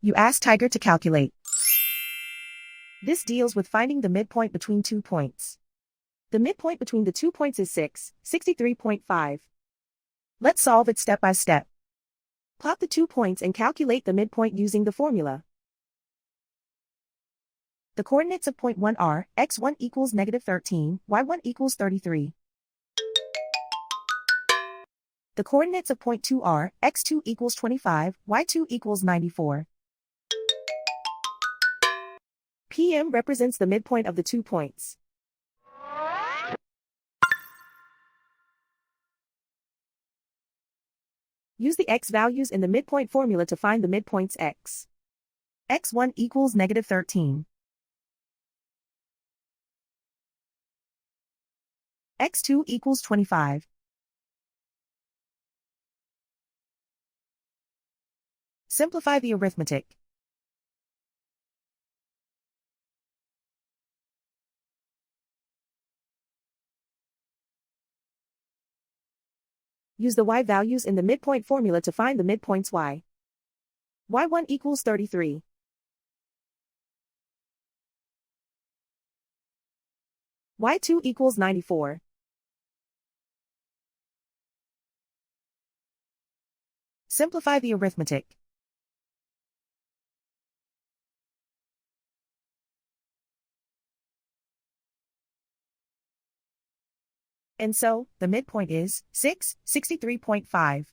You ask Tiger to calculate. This deals with finding the midpoint between 2 points. The midpoint between the 2 points is 63.5. Let's solve it step by step. Plot the 2 points and calculate the midpoint using the formula. The coordinates of point 1 are, x1 equals -13, y1 equals 33. The coordinates of point 2 are, x2 equals 25, y2 equals 94. PM represents the midpoint of the 2 points. Use the x values in the midpoint formula to find the midpoints x. x1 equals -13. x2 equals 25. Simplify the arithmetic. Use the y values in the midpoint formula to find the midpoints y. y1 equals 33. y2 equals 94. Simplify the arithmetic. And so, the midpoint is 63.5.